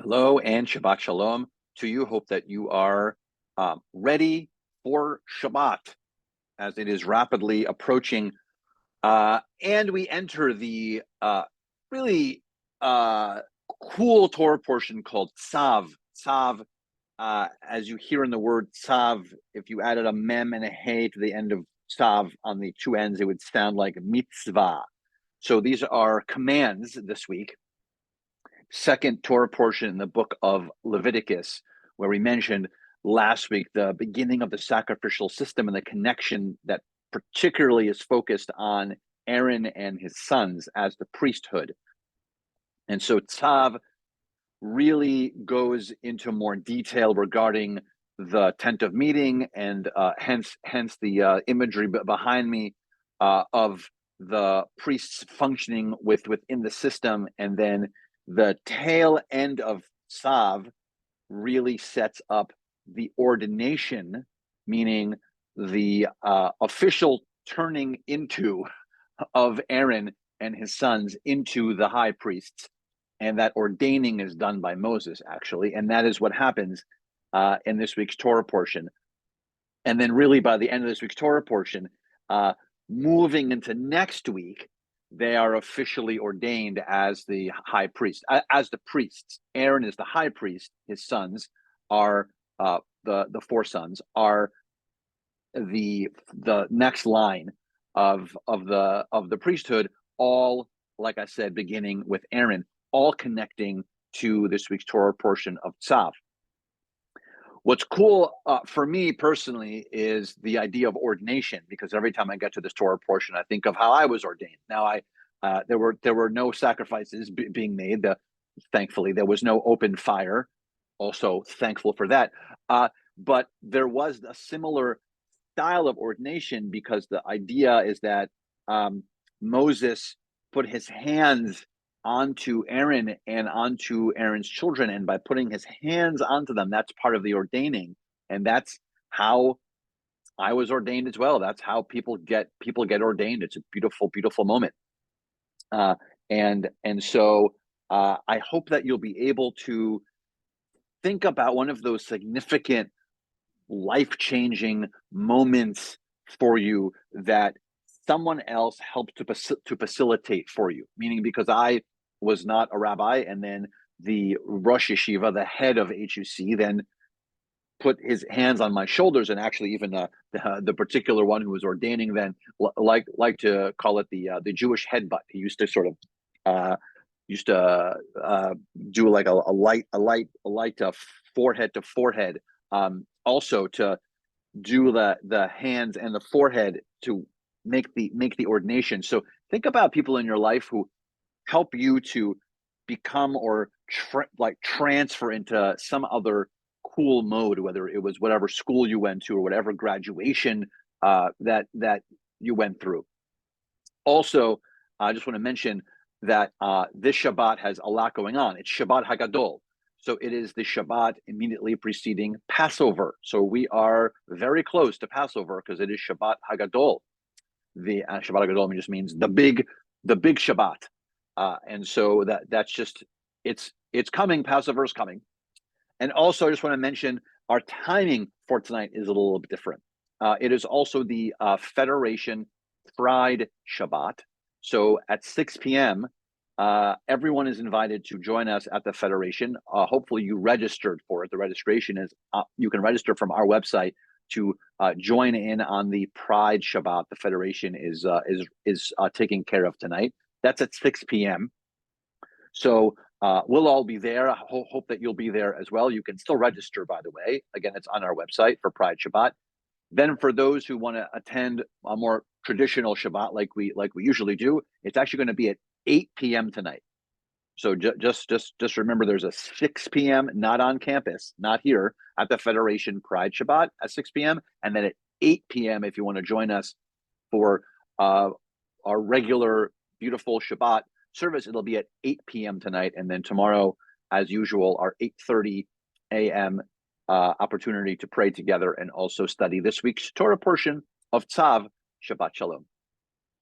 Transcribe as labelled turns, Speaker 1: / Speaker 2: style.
Speaker 1: Hello and Shabbat Shalom to you. Hope that you are ready for Shabbat as it is rapidly approaching. And we enter the really cool Torah portion called Tzav. Tzav, as you hear in the word Tzav, if you added a mem and a hey to the end of Tzav on the two ends, it would sound like mitzvah. So these are commands this week. Second Torah portion in the book of Leviticus, where we mentioned last week the beginning of the sacrificial system and the connection that particularly is focused on Aaron and his sons as the priesthood. And so Tzav really goes into more detail regarding the tent of meeting and hence the imagery behind me of the priests functioning within the system, and then the tail end of Tzav really sets up the ordination, meaning the official turning into of Aaron and his sons into the high priests. And that ordaining is done by Moses, actually. And that is what happens in this week's Torah portion. And then really by the end of this week's Torah portion, moving into next week, they are officially ordained as the high priest, as the priests. Aaron is the high priest. His sons are the four sons are the next line of the priesthood. All, like I said, beginning with Aaron, all connecting to this week's Torah portion of Tzav. What's cool for me personally is the idea of ordination, because every time I get to this Torah portion, I think of how I was ordained. Now, there were no sacrifices being made. Thankfully, there was no open fire. Also, thankful for that. But there was a similar style of ordination, because the idea is that Moses put his hands onto Aaron and onto Aaron's children, and by putting his hands onto them, that's part of the ordaining, and that's how I was ordained as well. That's how people get ordained. It's a beautiful moment, and so I hope that you'll be able to think about one of those significant life-changing moments for you that someone else helped to facilitate for you. Meaning, because I was not a rabbi, and then the Rosh Yeshiva, the head of HUC, then put his hands on my shoulders, and actually even the particular one who was ordaining then like to call it the Jewish headbutt. He used to sort of do like a light forehead to forehead, also to do the hands and the forehead to make the ordination. So think about people in your life who help you to become or transfer into some other cool mode, whether it was whatever school you went to or whatever graduation that you went through. Also, I just want to mention that this Shabbat has a lot going on. It's Shabbat Hagadol. So it is the Shabbat immediately preceding Passover. So we are very close to Passover because it is Shabbat Hagadol. The Shabbat Hagadol just means the big Shabbat. And so that's just, it's coming. Passover is coming. And also, I just want to mention our timing for tonight is a little bit different. It is also the Federation Fried Shabbat. So at 6 p.m., everyone is invited to join us at the Federation. Hopefully you registered for it. The registration is, you can register from our website to join in on the Pride Shabbat the Federation is taking care of tonight. That's at 6 p.m. So we'll all be there. I hope that you'll be there as well. You can still register, by the way. Again, it's on our website for Pride Shabbat. Then for those who want to attend a more traditional Shabbat like we usually do, it's actually going to be at 8 p.m. tonight. So just remember, there's a 6 p.m. not on campus, not here at the Federation Pride Shabbat at 6 p.m. And then at 8 p.m. if you want to join us for our regular beautiful Shabbat service, it'll be at 8 p.m. tonight. And then tomorrow, as usual, our 8:30 a.m. Opportunity to pray together and also study this week's Torah portion of Tzav. Shabbat Shalom.